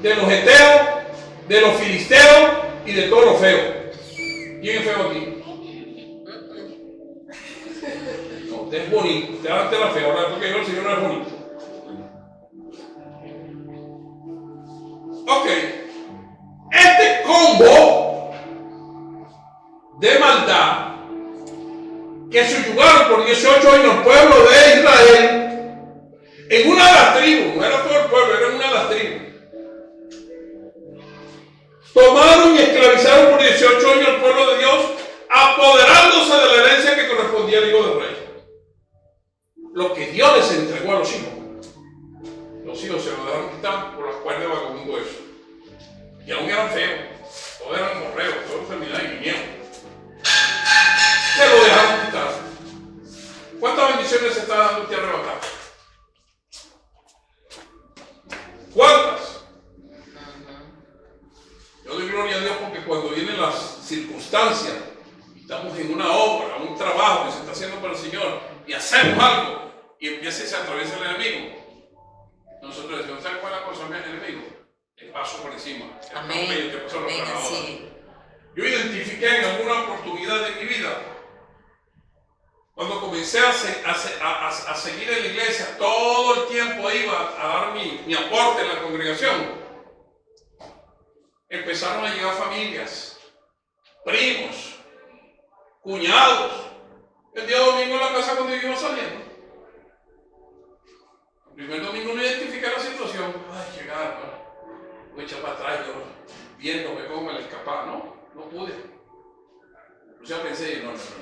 de los heteos, de los filisteos y de todos los feos. ¿Quién es feo aquí? No, usted es bonito. Usted antes era feo, ahora porque yo el Señor no es bonito. Ok. Este combo de maldad que subyugaron por 18 años el pueblo de Israel en una de las tribus, no era todo el pueblo, era en una de las tribus. Tomaron y esclavizaron por 18 años al pueblo de Dios, apoderándose de la herencia que correspondía al hijo del rey. Lo que Dios les entregó a los hijos se lo dejaron quitar por las cuerdas de vagabundo eso. Y aún eran feos, todos eran morreos, todos enfermedades y vinieron. Se lo dejaron quitar. ¿Cuántas bendiciones se está dando usted arrebatar? ¿Cuántas? Yo doy gloria a Dios porque cuando vienen las circunstancias, estamos en una obra, un trabajo que se está haciendo para el Señor y hacemos algo y empieza y se atraviesa el enemigo, nosotros decimos, ¿sabes cuál es la cosa del enemigo? El paso por encima. Amén. Amén, así. Yo identifiqué en alguna oportunidad de mi vida, cuando comencé a seguir en la iglesia, todo el tiempo iba a dar mi aporte en la congregación. Empezaron a llegar familias, primos, cuñados. El día domingo en la casa cuando yo iba saliendo. El primer domingo no identifiqué la situación. Ay, llegar, ¿no? Voy a echar para atrás, yo viéndome cómo me la escapaba. No pude. O sea, pensé, no, esto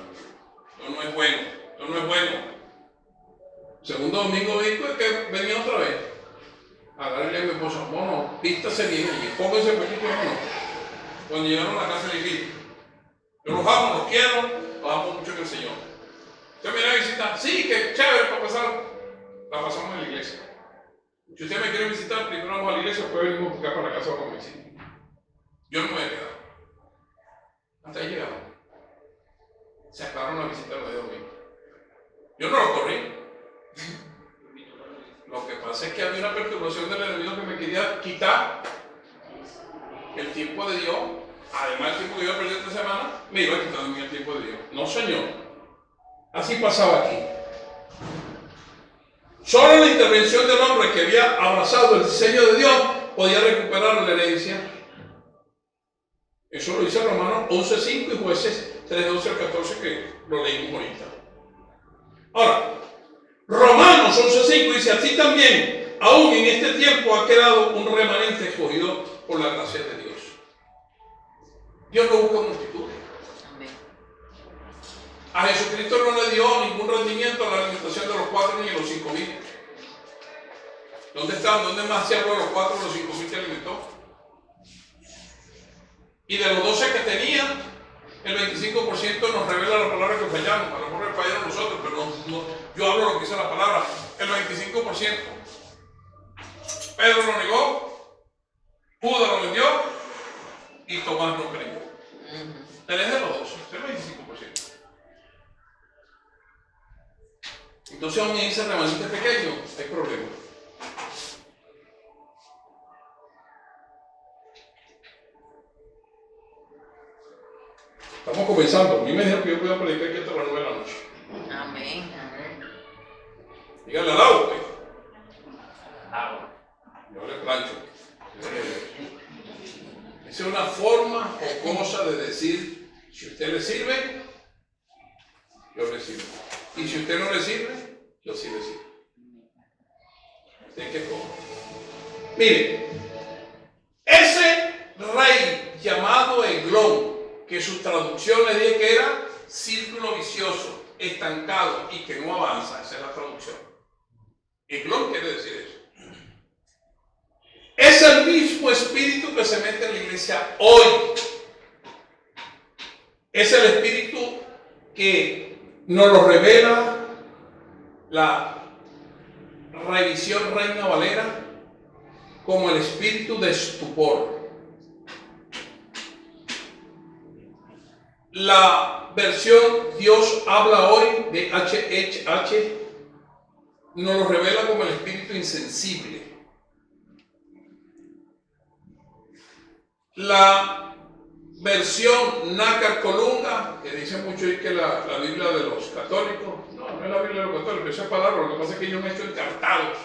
no es bueno, esto no es bueno. Segundo domingo vi que venía otra vez. Agarré a mi esposa, bueno, vístase bien y póngase poquito, hermano. Cuando llegaron a la casa le dije, yo los amo, los quiero, los amo mucho en el Señor. ¿Usted me viene a visitar? Sí, que chévere para pasar. La pasamos en la iglesia. Si usted me quiere visitar, primero vamos a la iglesia, después venimos acá para la casa para visitar. Yo no me voy a quedar. Hasta ahí llegamos. Se acabaron la visita de domingo. Yo no lo corrí. Lo que pasa es que había una perturbación del enemigo que me quería quitar el tiempo de Dios. Además, el tiempo que yo perdí esta semana, me iba a quitar de mí el tiempo de Dios. No, Señor. Así pasaba aquí. Solo la intervención del hombre que había abrazado el diseño de Dios podía recuperar la herencia. Eso lo dice Romanos 11:5 y Jueces 3:12 al 14 que lo leímos ahorita. Ahora, Romanos 11:5 dice, así también, aún en este tiempo ha quedado un remanente escogido por la gracia de Dios. Dios no busca multitudes. A Jesucristo no le dio ningún rendimiento a la alimentación de los 4 ni de los 5,000. ¿Dónde están? ¿Dónde más se habló de los 4 o los 5,000 que alimentó? Y de los 12 que tenía, el 25% nos revela la palabra que fallamos. A lo mejor fallaron nosotros, pero yo hablo lo que dice la palabra. El 25%. Pedro lo negó, Judas lo vendió y Tomás no creyó. 3 de los 12, el 25%. Entonces, aún en ese remanente pequeño hay problema. Estamos comenzando. A mí me dijeron que yo podía predicar aquí hasta las 9 de la noche. Amén, amén. Díganle al agua, pues. Yo le plancho. Esa es una forma o cosa de decir, si usted le sirve, yo le sirvo. Y si usted no le sirve, yo sí le sirvo. ¿De qué forma? Mire, ese rey llamado Eglón, que su traducción le dije que era círculo vicioso, estancado y que no avanza, esa es la traducción. Eglón quiere decir eso. Es el mismo espíritu que se mete en la iglesia hoy. Es el espíritu que nos lo revela la revisión Reina Valera como el espíritu de estupor. La versión Dios habla hoy de HHH nos lo revela como el espíritu insensible. La versión Nácar Colunga, que dice mucho ahí que la Biblia de los católicos, no es la Biblia de los católicos, esa palabra, lo que pasa es que ellos han hecho encartados.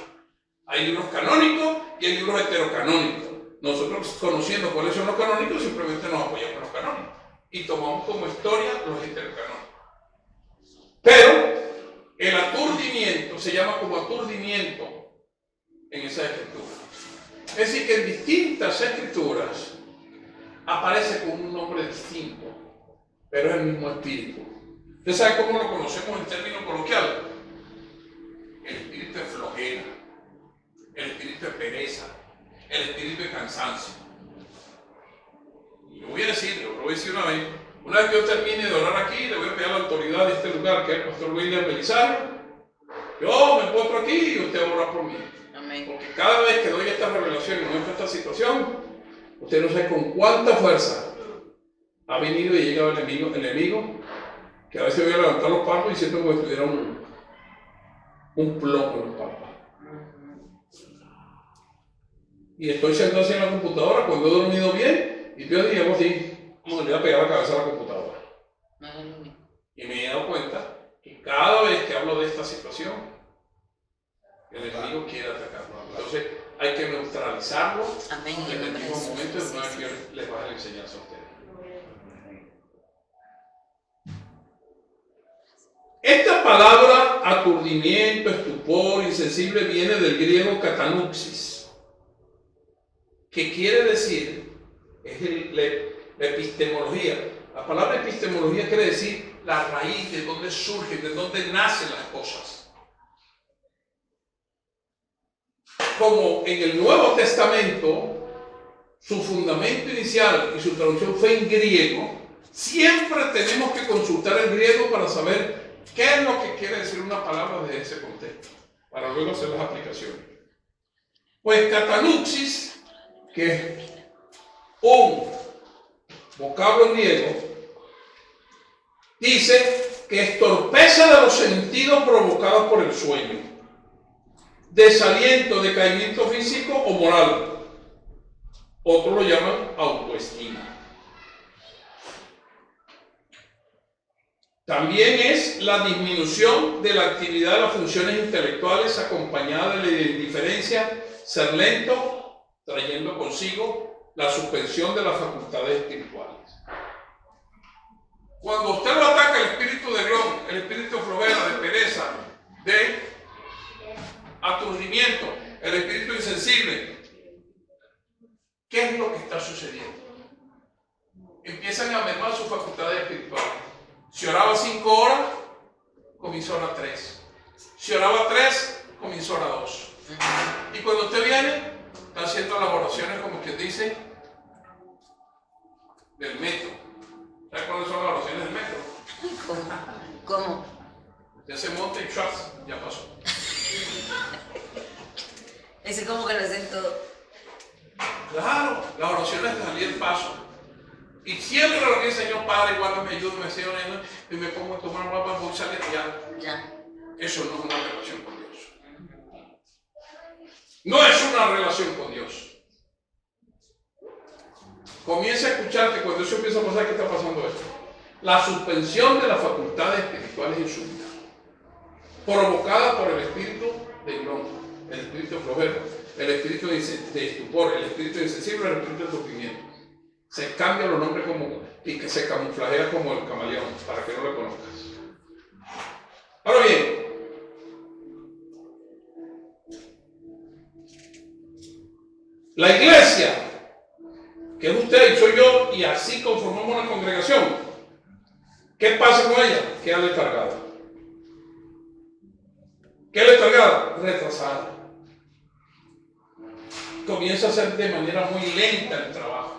Hay libros canónicos y hay libros heterocanónicos. Nosotros, conociendo cuáles son los canónicos, simplemente nos apoyamos en los canónicos y tomamos como historia los heterocanónicos. Pero el aturdimiento se llama como aturdimiento en esa escritura. Es decir, que en distintas escrituras aparece con un nombre distinto, pero es el mismo espíritu. ¿Usted sabe cómo lo conocemos en términos coloquiales? El espíritu de flojera, el espíritu de pereza, el espíritu de cansancio. Y lo voy a decir una vez que yo termine de orar aquí, le voy a pedir a la autoridad de este lugar, que es el pastor William Belisario, yo me encuentro aquí y usted va a orar por mí. Amén. Porque cada vez que doy esta revelación y muestro esta situación, usted no sabe con cuánta fuerza ha venido y llegado el enemigo, que a veces voy a levantar los párpados y siento como si tuviera un plomo en los párpados. Y estoy sentado así en la computadora cuando he dormido bien y yo digo así, como le voy a pegar la cabeza a la computadora. Y me he dado cuenta que cada vez que hablo de esta situación, el enemigo quiere atacarlo. Entonces hay que neutralizarlo. Amén. En el mismo momento en el que les va a dar la enseñanza a ustedes. Esta palabra aturdimiento, estupor, insensible viene del griego katanuxis, que quiere decir, es la epistemología. La palabra epistemología quiere decir la raíz, de dónde surgen, de dónde nacen las cosas. Como en el Nuevo Testamento, su fundamento inicial y su traducción fue en griego, siempre tenemos que consultar el griego para saber qué es lo que quiere decir una palabra desde ese contexto, para luego hacer las aplicaciones. Pues katanuxis, que es un vocablo griego, dice que es torpeza de los sentidos provocados por el sueño, desaliento, decaimiento físico o moral. Otros lo llaman autoestima. También es la disminución de la actividad de las funciones intelectuales acompañada de la indiferencia, ser lento, trayendo consigo la suspensión de las facultades espirituales. Cuando usted lo ataca el espíritu de glón, el espíritu de flojera, de pereza, de aturdimiento, el espíritu insensible, ¿qué es lo que está sucediendo? Empiezan a mermar sus facultades espirituales. Si oraba 5 horas, comenzó a orar 3. Si oraba 3, comenzó a orar 2. Y cuando usted viene, está haciendo las oraciones como quien dice del metro. ¿Sabe cuáles son las oraciones del metro? ¿Cómo? Ya se monta y ¡chas! Ya pasó. Ese como que lo hacen todo. Claro, las oraciones de salir el paso. Y siempre lo que dice, Señor Padre, guárdame, ayúdame, Señor, y me pongo a tomar agua para salir ya. Eso no es una relación con Dios. No es una relación con Dios. Comienza a escuchar que cuando eso empieza a pasar, ¿qué está pasando esto? La suspensión de las facultades espirituales en su vida, provocada por el espíritu de glón, el espíritu de flojera, el espíritu de estupor, el espíritu insensible, el espíritu de sufrimiento. Se cambian los nombres y que se camuflajea como el camaleón, para que no lo conozcas. Ahora bien, la iglesia, que es usted y soy yo, y así conformamos una congregación, ¿qué pasa con ella? Queda letargada. ¿Qué letargada? Retrasada. Comienza a hacer de manera muy lenta el trabajo.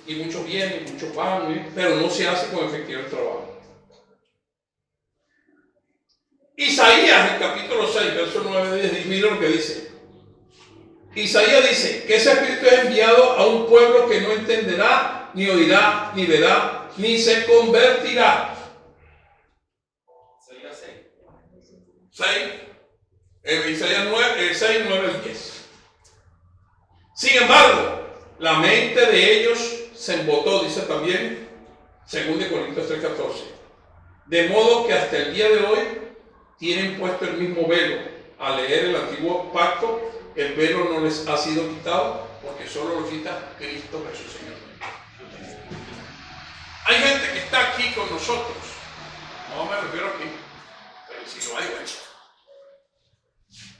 Y muchos vienen, muchos van, pero no se hace con efectividad el trabajo. Isaías, el capítulo 6, verso 9, mira lo que dice. Isaías dice que ese espíritu es enviado a un pueblo que no entenderá, ni oirá, ni verá, ni se convertirá. Isaías 6, 9 al 10. Sin embargo, La mente de ellos se embotó, dice también 2 Corintios 3:14. De modo que hasta el día de hoy tienen puesto el mismo velo. Al leer el antiguo pacto, el velo no les ha sido quitado, porque solo lo quita Cristo Jesús Señor. Hay gente que está aquí con nosotros. No me refiero aquí, pero si lo hay, bueno.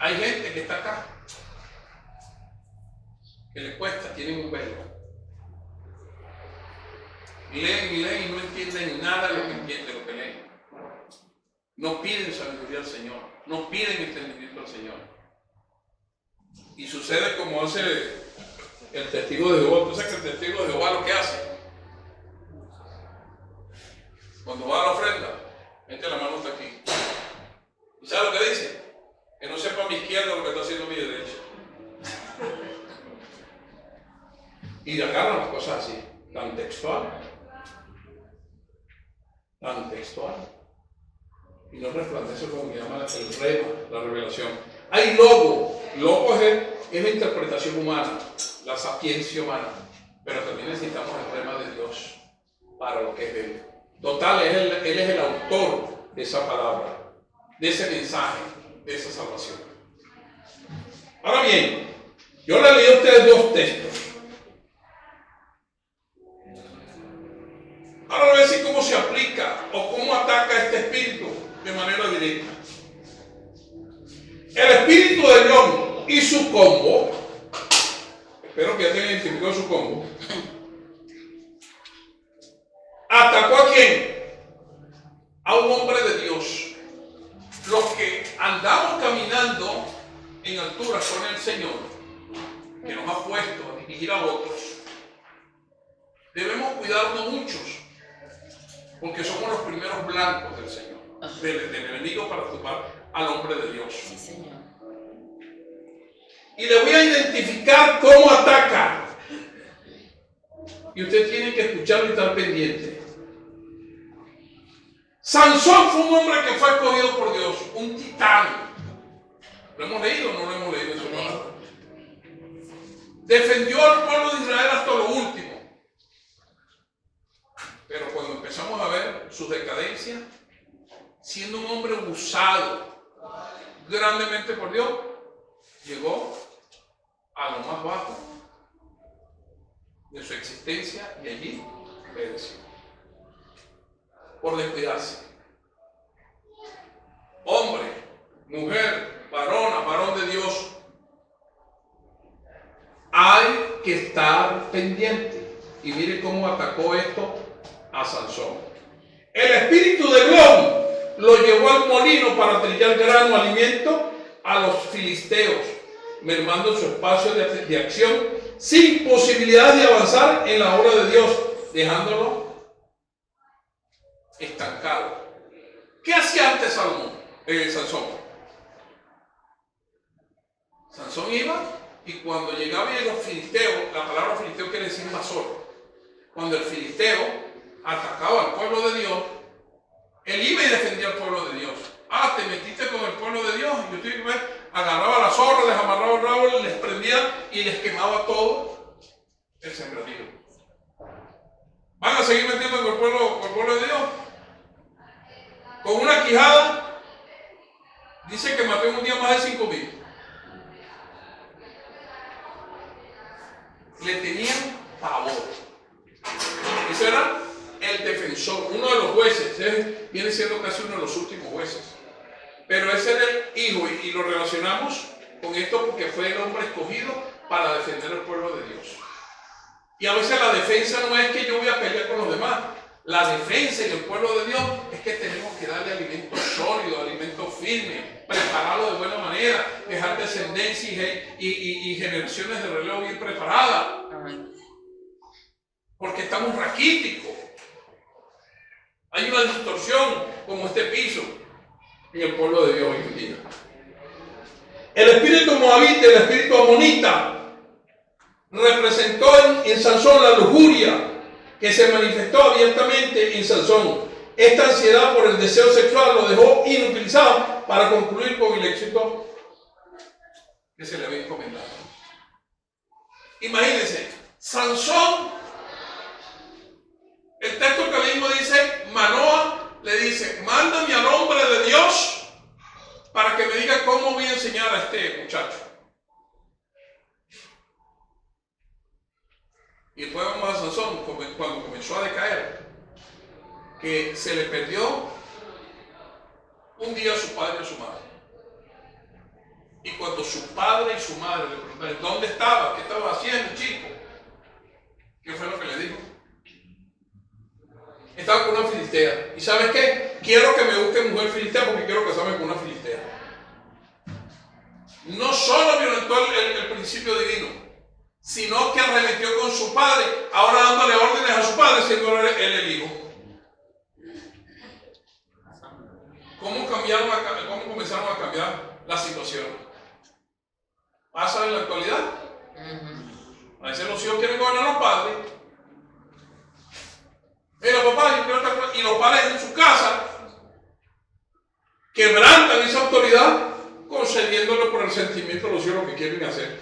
Hay gente que está acá, que le cuesta, tienen un velo. Leen y no entienden nada de lo que leen. No piden sabiduría al Señor, no piden entendimiento al Señor. Y sucede como hace el testigo de Jehová. Tú sabes que el testigo de Jehová lo que hace, cuando va a la ofrenda, mete la mano hasta aquí. ¿Y sabe lo que dice? Que no sepa mi izquierda lo que está haciendo mi derecha. Y agarran las cosas así, tan textual. Y no resplandece como llama el rema, la revelación. Hay logo. Logo es la interpretación humana, la sapiencia humana. Pero también necesitamos el rema de Dios para lo que es Él. Total, Él es el autor de esa palabra, de ese mensaje, de esa salvación. Ahora bien, yo le leí a ustedes dos textos. Ahora voy a decir cómo se aplica o cómo ataca este espíritu de manera directa. El espíritu de león y su combo, espero que ya tengan identificado su combo, atacó ¿a quién? A un hombre de Dios. Los que andamos caminando en alturas con el Señor, que nos ha puesto a dirigir a otros, debemos cuidarnos muchos, porque somos los primeros blancos del Señor, del enemigo, para tumbar al hombre de Dios. Sí, Señor. Y le voy a identificar cómo ataca. Y usted tiene que escucharlo y estar pendiente. Sansón fue un hombre que fue escogido por Dios, un titán. ¿Lo hemos leído o no lo hemos leído en su palabra? Defendió al pueblo de Israel hasta lo último. Pero cuando empezamos a ver su decadencia, siendo un hombre usado grandemente por Dios, llegó a lo más bajo de su existencia y allí pereció por descuidarse. Hombre, mujer, varón de Dios, hay que estar pendiente. Y mire cómo atacó esto a Sansón. El espíritu de león lo llevó al molino para trillar grano, alimento a los filisteos, mermando su espacio de acción, sin posibilidad de avanzar en la obra de Dios, dejándolo estancado. ¿Qué hacía antes Sansón? Sansón iba, y cuando llegaba a los filisteos, la palabra filisteo quiere decir invasor. Cuando el filisteo atacaba al pueblo de Dios, él iba y defendía al pueblo de Dios. Te metiste con el pueblo de Dios. Yo tuve que ver, agarraba las zorras, les amarraba el rabo, les prendía y les quemaba todo el sembradío. ¿Van a seguir metiendo con el pueblo de Dios? Con una quijada, dice que mató en un día más de 5,000. Le tenían pavor. Ese era el defensor, uno de los jueces. Viene siendo casi uno de los últimos jueces. Pero ese era el hijo, y lo relacionamos con esto porque fue el hombre escogido para defender al pueblo de Dios. Y a veces la defensa no es que yo voy a pelear con los demás. La defensa en el pueblo de Dios es que tenemos que darle alimento sólido, alimento firme, prepararlo de buena manera, dejar descendencia y generaciones de relevo bien preparadas. Porque estamos raquíticos. Hay una distorsión como este piso en el pueblo de Dios hoy en día. El espíritu moabita, el espíritu amonita, representó en Sansón la lujuria que se manifestó abiertamente en Sansón. Esta ansiedad por el deseo sexual lo dejó inutilizado para concluir con el éxito que se le había encomendado. Imagínense, Sansón, el texto que leímos dice, Manoa le dice, mándame al hombre de Dios para que me diga cómo voy a enseñar a este muchacho. Y después vamos a Sansón, cuando comenzó a decaer, que se le perdió un día a su padre y a su madre. Y cuando su padre y su madre le preguntaron, ¿dónde estaba? ¿Qué estaba haciendo, chico? ¿Qué fue lo que le dijo? Estaba con una filistea. ¿Y sabes qué? Quiero que me busque mujer filistea porque quiero casarme con una filistea. No solo violentó el principio divino, sino que arremetió con su padre, ahora dándole órdenes a su padre, siendo él el hijo. ¿Cómo comenzaron a cambiar la situación? ¿Pasa en la actualidad? A veces los hijos quieren gobernar a los padres. Mira, papá, y los padres en su casa quebrantan esa autoridad concediéndole por el sentimiento a los hijos lo que quieren hacer.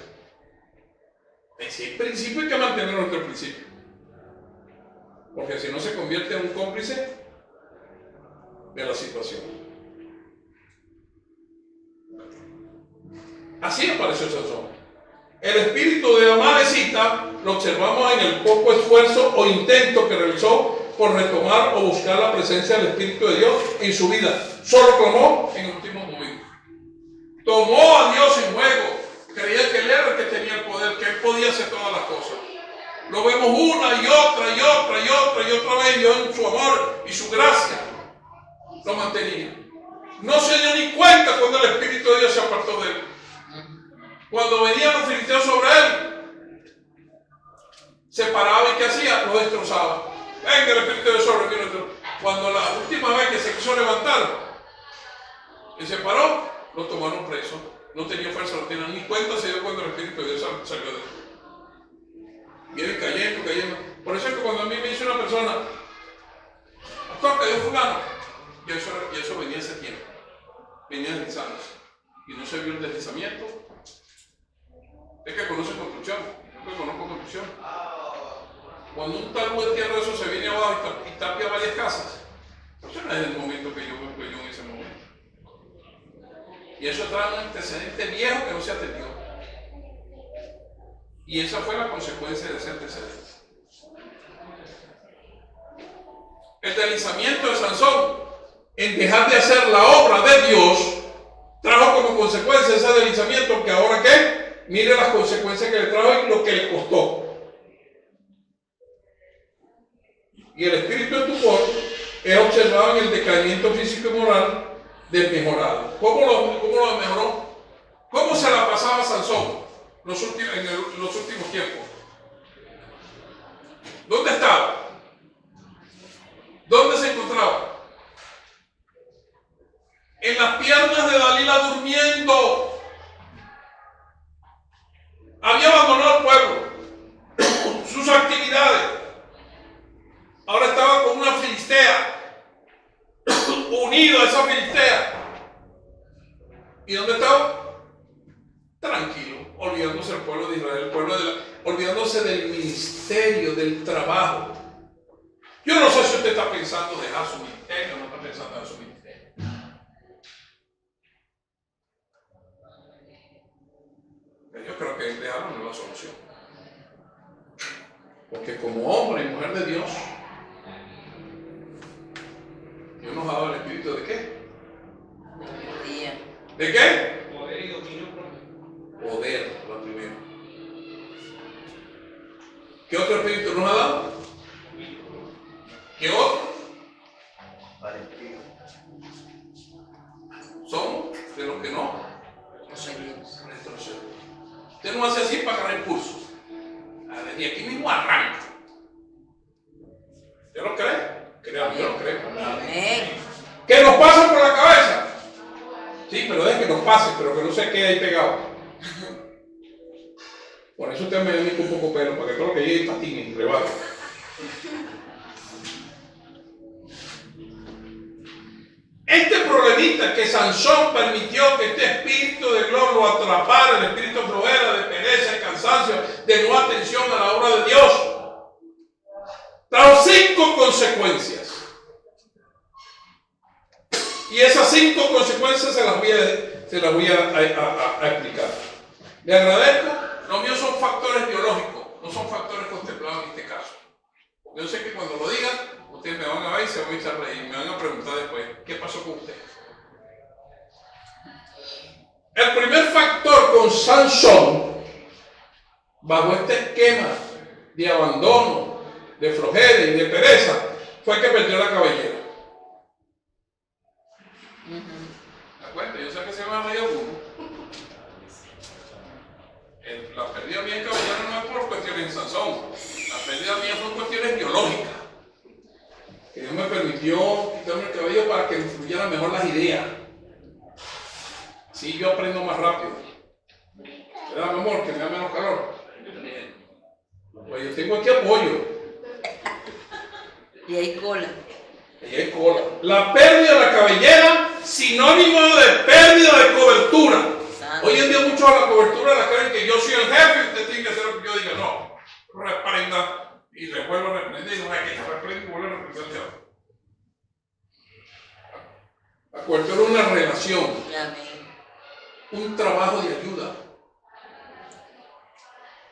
Ese principio hay que mantener nuestro principio, porque si no se convierte en un cómplice de la situación. Así apareció Sansón. El espíritu de Amalecita lo observamos en el poco esfuerzo o intento que realizó por retomar o buscar la presencia del Espíritu de Dios en su vida. Solo clamó en el último momento. Tomó a Dios en juego. Creía que él era el que tenía el poder, que él podía hacer todas las cosas. Lo vemos una y otra y otra y otra y otra vez. Dios en su amor y su gracia lo mantenía. No se dio ni cuenta cuando el Espíritu de Dios se apartó de él. Cuando venían los filisteos sobre él, se paraba y ¿qué hacía? Lo destrozaba. Venga, el Espíritu de Dios sobre mí. Cuando la última vez que se quiso levantar y se paró, lo tomaron preso. No tenía fuerza, no tenía ni cuenta, se dio cuando el Espíritu de Dios salió de él. Viene cayendo. Por eso es que cuando a mí me dice una persona, pastor, que Dios fulano, y eso venía hace tiempo, venía deslizándose. Y no se vio el deslizamiento. Es que conoce construcción, yo que conozco construcción. Cuando un talud de tierra de eso se viene abajo y tapia varias casas, eso no es el momento que yo en ese momento. Y eso trae un antecedente viejo que no se atendió. Y esa fue la consecuencia de ese antecedente. El deslizamiento de Sansón en dejar de hacer la obra de Dios trajo como consecuencia ese deslizamiento que ahora ¿qué? Mire las consecuencias que le trajo y lo que le costó. Y el espíritu de estupor es observado en el decaimiento físico y moral del mejorado. ¿Cómo lo mejoró? ¿Cómo se la pasaba Sansón en los últimos tiempos? ¿Dónde estaba? ¿Dónde se encontraba? En las piernas de Dalila durmiendo. Había abandonado el pueblo, sus actividades. Ahora estaba con una filistea, unido a esa filistea. ¿Y dónde estaba? Tranquilo, olvidándose del pueblo de Israel, olvidándose del ministerio, del trabajo. Yo no sé si usted está pensando dejar su ministerio o no está pensando dejar su ministerio. Yo creo que dejarlo no es la solución. Porque como hombre y mujer de Dios, Dios nos ha dado el espíritu de qué? ¿De qué? Poder y dominio. Poder, lo primero. ¿Qué otro espíritu nos ha dado? ¿Qué otro? Somos de los que no. Retrocedemos. Usted no hace así para agarrar impulso. Y aquí mismo arranca. ¿Usted lo cree? Créame, yo lo creo. ¿Qué nos pasa por la cabeza? Sí, pero deje que nos pase, pero que no se quede ahí pegado. Por eso usted me dedica un poco pelo, para que todo lo que llegue patine, rebate. Este problemita que Sansón permitió que este espíritu de gloria lo atrapara, el espíritu de flojera, de pereza, de cansancio, cansancio, de no atención a la obra de Dios. Trajo 5 consecuencias. Y esas 5 consecuencias se las voy a explicar. Le agradezco. Los míos son factores biológicos, no son factores contemplados en este caso. Yo sé que cuando lo digan, ustedes me van a ver y se van a echar a reír. Me van a preguntar después, ¿qué pasó con usted? El primer factor con Sansón, bajo este esquema de abandono, de flojera y de pereza, fue que perdió la cabellera. ¿Me cuenta? Yo sé que se me ha reído alguno. La pérdida mía de cabellera no es por cuestiones de Sansón. La pérdida mía son cuestiones biológicas. Que Dios me permitió quitarme el cabello para que me fluyeran mejor las ideas. Sí, yo aprendo más rápido. ¿Verdad, mi amor? Que me da menos calor. Pues yo tengo aquí apoyo. Y hay cola. Y hay cola. La pérdida de la cabellera, sinónimo de pérdida de cobertura. Hoy en día muchos a la cobertura la creen que yo soy el jefe y usted tiene que hacer lo que yo diga. No, reprenda y le vuelvo a reprender y no hay que reprender y vuelvo a reprender. La cobertura es una relación, un trabajo de ayuda,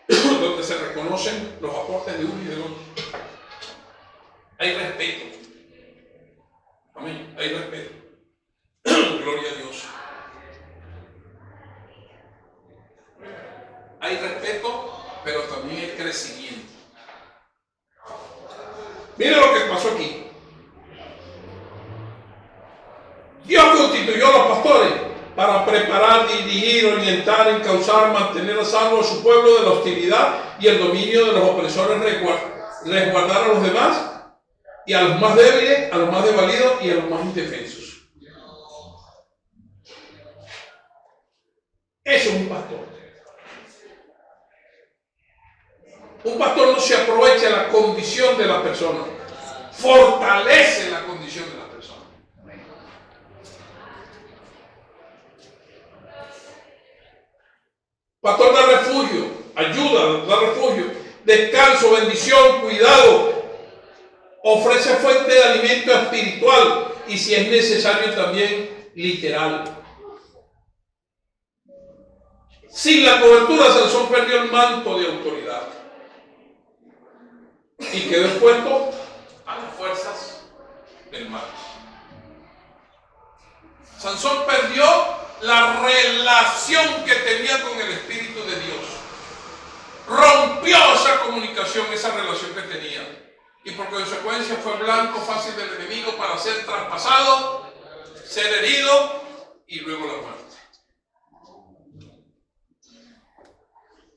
donde se reconocen los aportes de uno y del otro. Hay respeto. Amén, hay respeto. Gloria a Dios. Hay respeto, pero también hay crecimiento. Mire lo que pasó aquí. Dios constituyó a los pastores para preparar, dirigir, orientar, encauzar, mantener a salvo a su pueblo de la hostilidad y el dominio de los opresores, resguardar a los demás y a los más débiles, a los más desvalidos y a los más indefensos. Eso es un pastor. Un pastor no se aprovecha de la condición de la persona, fortalece la condición de la persona. Pastor da refugio, ayuda, da refugio, descanso, bendición, cuidado, ofrece fuente de alimento espiritual y si es necesario también literal. Sin la cobertura, Sansón perdió el manto de autoridad y quedó expuesto a las fuerzas del mal. Sansón perdió la relación que tenía con el Espíritu de Dios. Rompió esa comunicación, esa relación que tenía. Y por consecuencia fue blanco fácil del enemigo para ser traspasado, ser herido y luego la muerte.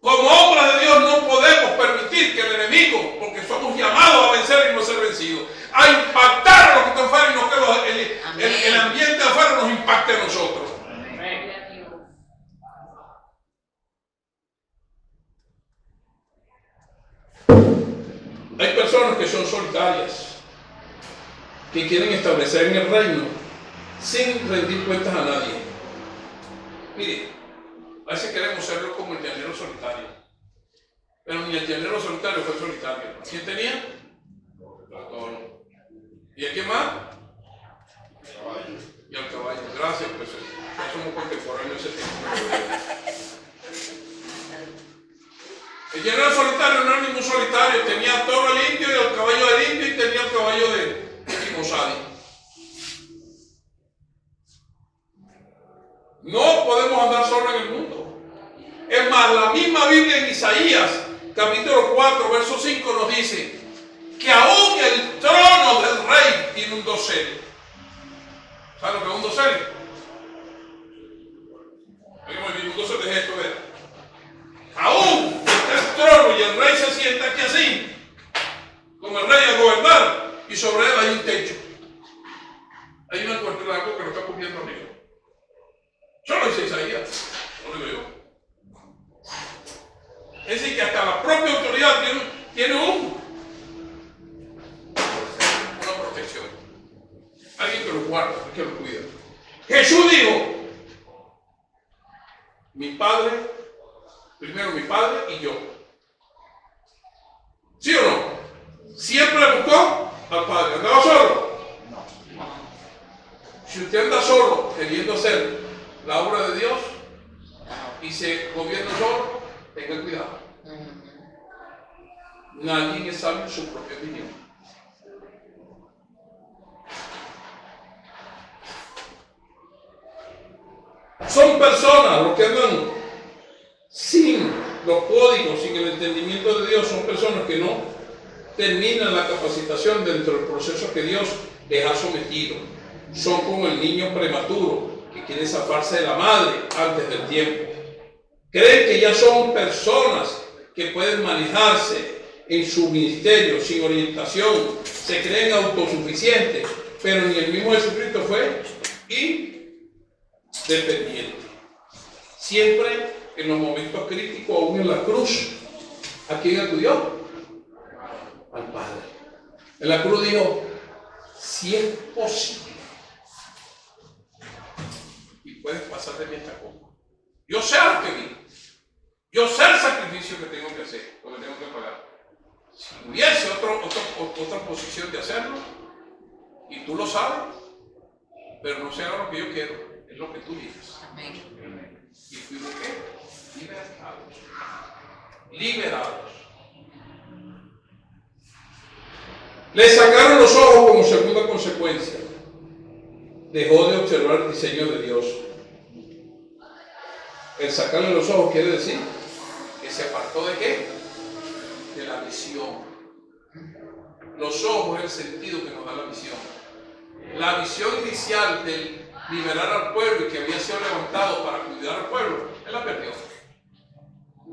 Como hombres de Dios no podemos permitir que el enemigo, porque somos llamados a vencer y no ser vencidos, a impactar a los que están afuera y no que el ambiente afuera nos impacte a nosotros. Hay personas que son solitarias, que quieren establecer en el reino sin rendir cuentas a nadie. Mire, a veces queremos serlo como el llanero solitario, pero ni el llanero solitario fue solitario. ¿Quién tenía? Platón. ¿Y a quién más? Caballo. Y al caballo. Gracias, pues ya somos contemporáneos ese tiempo. El llanero solitario no era ningún solitario, tenía toro al indio y el caballo del indio y tenía el caballo de Timosadi. No podemos andar solos en el mundo. Es más, la misma Biblia en Isaías, capítulo 4, verso 5 nos dice que aún el trono del rey tiene un dosel. ¿Saben lo que es un dosel? Un dosel es esto, ¿verdad? Aún el trono y el rey se sienta aquí así, como el rey a gobernar, y sobre él hay un techo. Hay una cuartela de agua que lo está cubriendo arriba. Solo dice Isaías, no lo digo yo. Es decir, que hasta la propia autoridad tiene una protección. Alguien que lo guarda, que lo cuida. Jesús dijo, mi Padre, primero mi Padre y yo. Siempre buscó al Padre. ¿Andaba solo? No. Si usted anda solo queriendo hacer la obra de Dios y se gobierna solo, tenga cuidado. Nadie es sabio en su propia opinión. Son personas los que andan sin los códigos, sin el entendimiento de Dios, son personas que no terminan la capacitación dentro del proceso que Dios les ha sometido. Son como el niño prematuro que quiere zafarse de la madre antes del tiempo. Creen que ya son personas que pueden manejarse en su ministerio sin orientación, se creen autosuficientes, pero ni el mismo Jesucristo fue independiente. Siempre en los momentos críticos, aún en la cruz, ¿a quién acudió? Al Padre. En la cruz dijo, si es posible, y puedes pasar de mí esta copa. Yo sé lo que vi. Yo sé el sacrificio que tengo que hacer, lo que tengo que pagar. Si hubiese otra posición de hacerlo, y tú lo sabes, pero no sea lo que yo quiero, es lo que tú digas. Amén. ¿Y fuimos qué? Liberados. Liberados. Le sacaron los ojos como segunda consecuencia. Dejó de observar el diseño de Dios. El sacarle los ojos quiere decir que se apartó de qué? De la visión. Los ojos es el sentido que nos da la visión. La visión inicial del liberar al pueblo y que había sido levantado para cuidar al pueblo, él la perdió.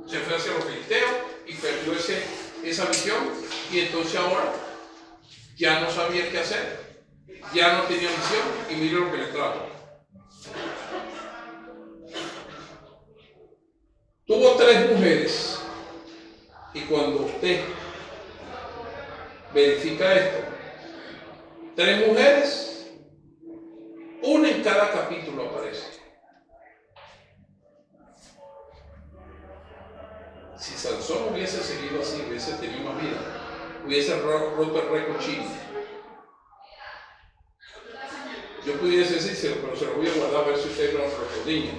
Se fue hacia los filisteos y perdió esa visión, y entonces ahora ya no sabía qué hacer, ya no tenía visión, y mire lo que le trajo. Tuvo 3 mujeres, y cuando usted verifica esto, 3 mujeres, una en cada capítulo aparece. Si Sansón hubiese seguido así, hubiese tenido más vida, hubiese roto el récord chino. Yo pudiese decírselo, pero se lo voy a guardar a ver si ustedes lo recordían.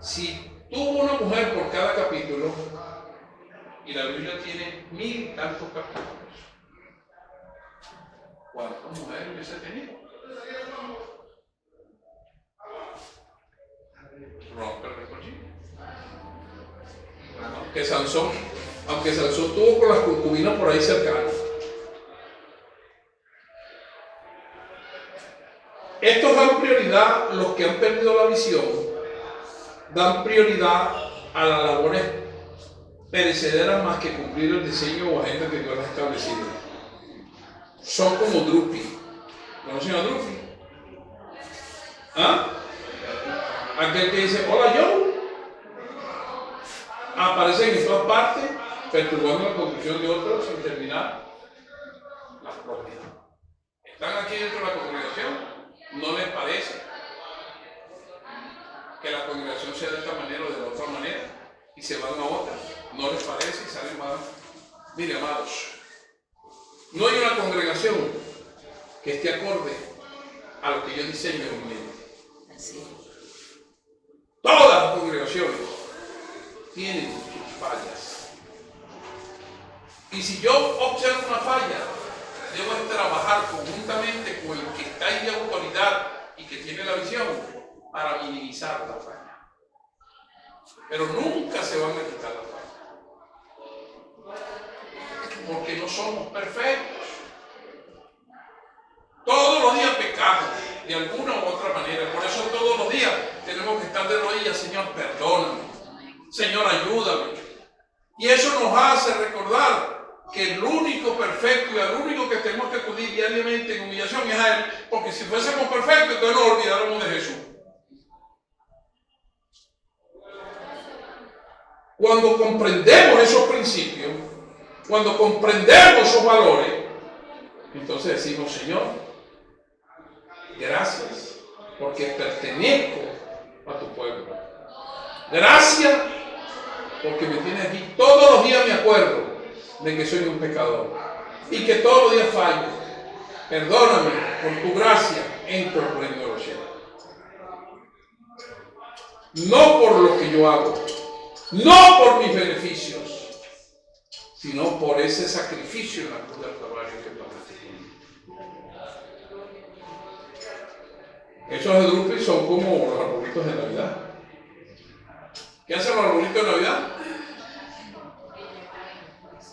Si tuvo una mujer por cada capítulo, y la Biblia tiene 1000 tantos capítulos, ¿cuántas mujeres hubiese tenido? Rompe el récord chino. Aunque Sansón tuvo con las concubinas por ahí cercanas. Estos dan prioridad, los que han perdido la visión, dan prioridad a las labores perecederas más que cumplir el diseño o agenda que Dios ha establecido. Son como Drupi. ¿Conocen a Drupi? ¿Ah? Aquel que dice, hola yo. Aparecen en todas partes, perturbando la construcción de otros sin terminar la propia. Están aquí dentro de la congregación, no les parece que la congregación sea de esta manera o de la otra manera, y se van a otra, no les parece y salen mal. Mire, amados, no hay una congregación que esté acorde a lo que yo diseño en mi mente. Así. Todas las congregaciones tienen sus fallas. Y si yo observo una falla, debo trabajar conjuntamente con el que está ahí de autoridad y que tiene la visión para minimizar la falla. Pero nunca se van a quitar la falla. Porque no somos perfectos. Todos los días pecamos de alguna u otra manera. Por eso todos los días tenemos que estar de rodillas, Señor, perdóname. Señor, ayúdame. Y eso nos hace recordar que el único perfecto y al único que tenemos que acudir diariamente en humillación es a Él, porque si fuésemos perfectos, entonces nos olvidáramos de Jesús. Cuando comprendemos esos principios, cuando comprendemos esos valores, entonces decimos, Señor, gracias, porque pertenezco a tu pueblo. Gracias, porque me tienes aquí. Todos los días me acuerdo de que soy un pecador y que todos los días fallo. Perdóname por tu gracia, entro al reino de los cielos. No por lo que yo hago, no por mis beneficios, sino por ese sacrificio en la cruz del Calvario que pagaste. Esos edrupis son como los arbolitos de Navidad. ¿Qué hacen los arbolitos de Navidad?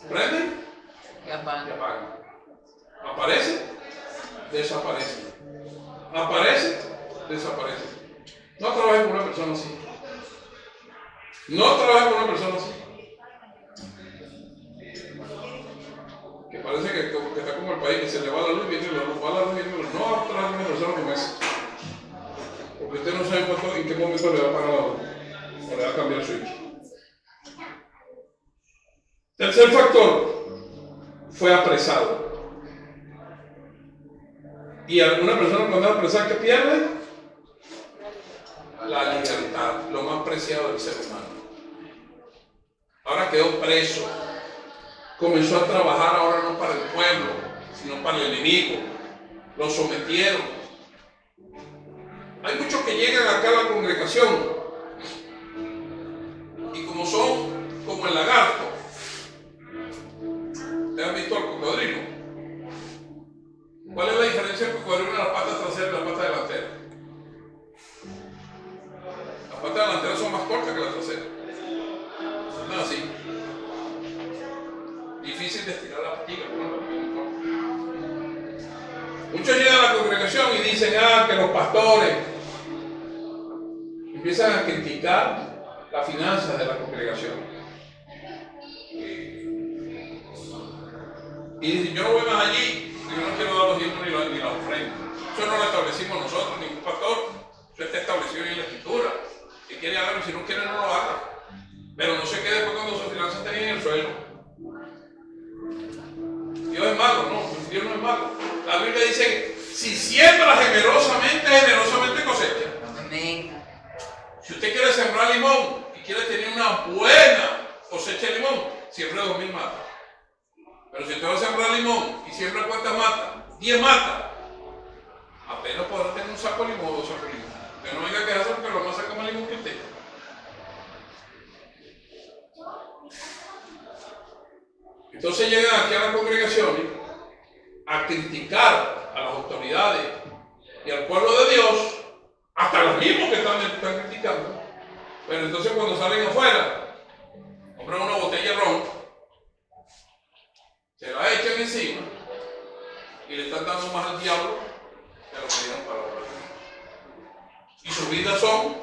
¿Prenden? Y apagan. Y apagan. Aparece, desaparece. Aparece, desaparece. No trabajes con una persona así. No trabajes con una persona así. Que parece que está como el país, que se le va la luz, viene la luz, va la luz, viene la luz. No trabajes con una persona como esa. Porque usted no sabe en qué momento le va a apagar la luz. O le va a cambiar el switch. Tercer factor. Fue apresado. Y alguna persona cuando es apresada, ¿qué pierde? La libertad, lo más preciado del ser humano. Ahora quedó preso. Comenzó a trabajar ahora no para el pueblo, sino para el enemigo. Lo sometieron. Hay muchos que llegan acá a la congregación y como son como el lagarto. ¿Te has visto al cocodrilo? ¿Cuál es la diferencia del cocodrilo en la pata trasera y la pata delantera? Las patas delanteras son más cortas que la trasera. Están así. Difícil de estirar la patilla. Muchos llegan a la congregación y dicen que los pastores empiezan a criticar las finanzas de la congregación. Y dicen, yo no voy más allí, porque yo no quiero dar los diezmos ni la ofrenda. Eso no lo establecimos nosotros, ningún pastor. Eso está establecido en la Escritura. Si quiere hacerlo, si no quiere, no lo haga. Pero no se quede después cuando sus finanzas estén en el suelo. Dios es malo, no, Dios no es malo. La Biblia dice que si siembra generosamente, generosamente cosecha. Amén. Si usted quiere sembrar limón y quiere tener una buena cosecha de limón, siembra 2000 matas. Pero si usted va a sembrar limón y siembra cuántas matas, 10 matas, apenas podrá tener un saco de limón o 2 sacos de limón. Usted no venga a quejarse porque lo más saca más limón que usted. Entonces llegan aquí a las congregaciones a criticar a las autoridades y al pueblo de Dios, hasta los mismos que están criticando. Pero entonces cuando salen afuera, compran una botella de ron, se la echan encima y le están dando más al diablo que a lo que dieron para la obra. Y sus vidas son,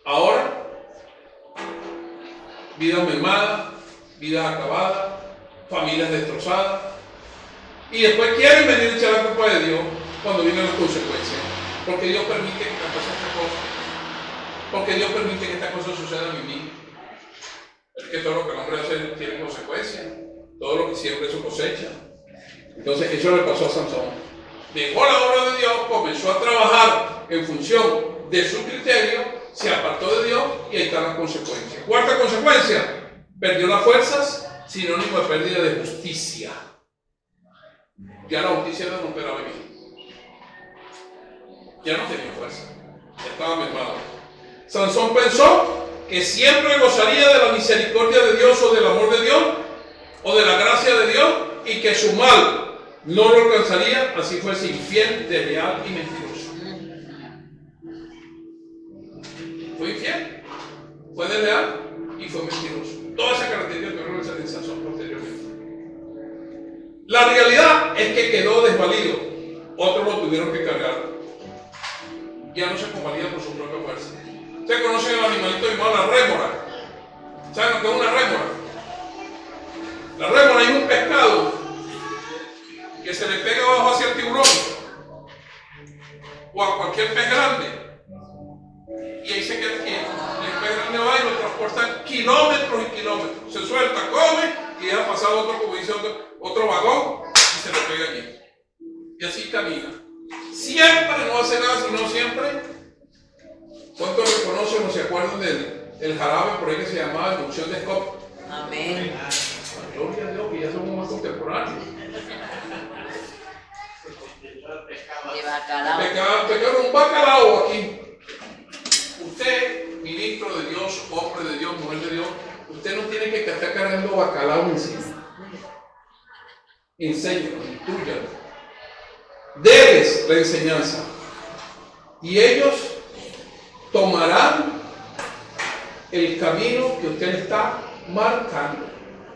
ahora, vidas mermadas, vidas acabadas, familias destrozadas. Y después quieren venir a echar la culpa de Dios cuando vienen las consecuencias. Porque Dios permite que pase esta cosa. Porque Dios permite que esta cosa suceda en mí. Es que todo lo que el hombre hace tiene consecuencias. Todo lo que siembra es su cosecha. Entonces eso le pasó a Sansón. Dejó la obra de Dios, comenzó a trabajar en función de su criterio, se apartó de Dios y ahí están las consecuencias. Cuarta consecuencia, perdió las fuerzas, sinónimo de pérdida de justicia. Ya la justicia no operaba en mí. Ya no tenía fuerza, ya estaba mermado. Sansón pensó que siempre gozaría de la misericordia de Dios o del amor de Dios o de la gracia de Dios y que su mal no lo alcanzaría, así fuese infiel, desleal y mentiroso. Fue infiel, fue desleal y fue mentiroso. Todas esas características que en Sansón posteriormente. La realidad es que quedó desvalido. Otros lo tuvieron que cargar. Ya no se convalía por su propia fuerza. ¿Ustedes conocen el animalito llamado la rémora? ¿Saben lo que es una rémora? La rémora es un pescado que se le pega abajo hacia el tiburón o a cualquier pez grande y ahí se queda quieto. El pez grande va y lo transporta kilómetros y kilómetros. Se suelta, come y deja pasar otro, como dice otro vagón y se lo pega allí. Y así camina. Siempre no hace nada, sino siempre. ¿Cuántos reconocen o se acuerdan del jarabe por ahí que se llamaba inducción de Scott? Amén. Gloria a Dios, que ya somos pecar un bacalao aquí. Usted, ministro de Dios, hombre de Dios, mujer de Dios, usted no tiene que estar cargando bacalao encima. Enséñalo, instrúyalo. Debes la enseñanza. Y ellos tomarán el camino que usted le está marcando,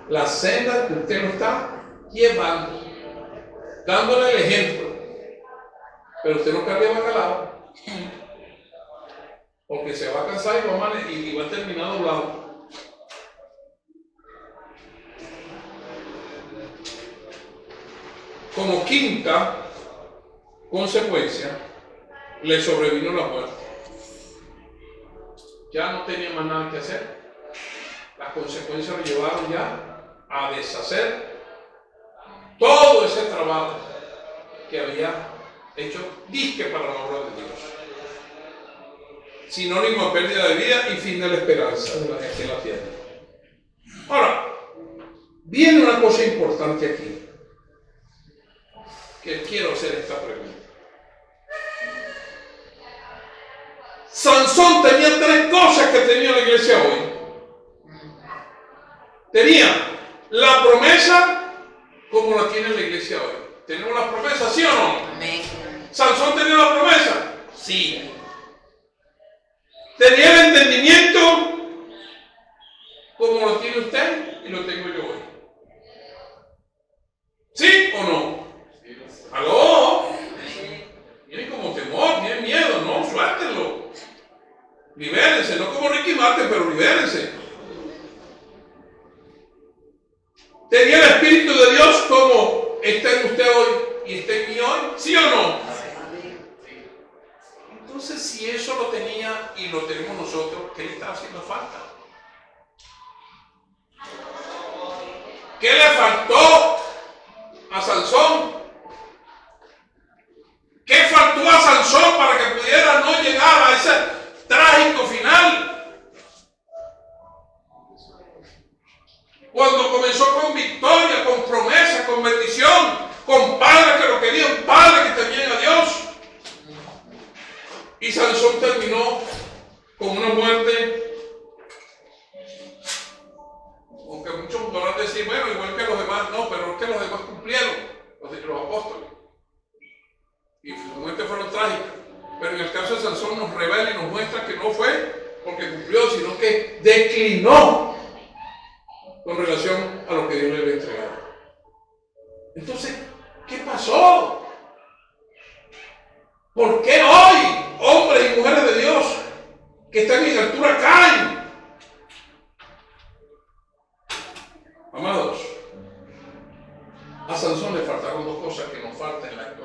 la senda que usted lo está llevando, dándole el ejemplo. Pero usted no cargue bacalao, porque se va a cansar y va a terminar doblado. Como quinta consecuencia, le sobrevino la muerte. Ya no tenía más nada que hacer. Las consecuencias lo llevaron ya a deshacer todo ese trabajo que había hecho disque para la obra de Dios. Sinónimo de pérdida de vida y fin de la esperanza de la gente en la tierra. Ahora, viene una cosa importante aquí, que quiero hacer esta pregunta. Sansón tenía tres cosas que tenía la iglesia hoy. Tenía la promesa como la tiene la iglesia hoy. ¿Tenemos la promesa, sí o no? Amén. ¿Sansón tenía la promesa? Sí. ¿Tenía el entendimiento como lo tiene usted y lo tengo yo hoy? ¿Sí o no? ¿Aló? Tienen como temor, tienen miedo, no, suéltenlo. Libérense, no como Ricky Martin, pero libérense. ¿Tenía el Espíritu de Dios como está en usted hoy y está en mí hoy? ¿Sí o no? Entonces, si eso lo tenía y lo tenemos nosotros, ¿qué le está haciendo falta? ¿Qué le faltó a Sansón? ¿Qué faltó a Sansón para que pudiera no llegar a ese trágico final? Cuando comenzó con victoria, con promesa, con bendición, con padres que lo querían, padres que temían a Dios. Y Sansón terminó con una muerte, aunque muchos podrán decir, bueno, igual que los demás, no, pero es que los demás cumplieron, los apóstoles. Y su muerte fueron trágicas. Pero en el caso de Sansón nos revela y nos muestra que no fue porque cumplió, sino que declinó con relación a lo que Dios le había entregado. Entonces, ¿qué pasó? ¿Por qué hoy hombres y mujeres de Dios que están en altura caen? Amados, a Sansón le faltaron dos cosas que nos faltan en la actualidad.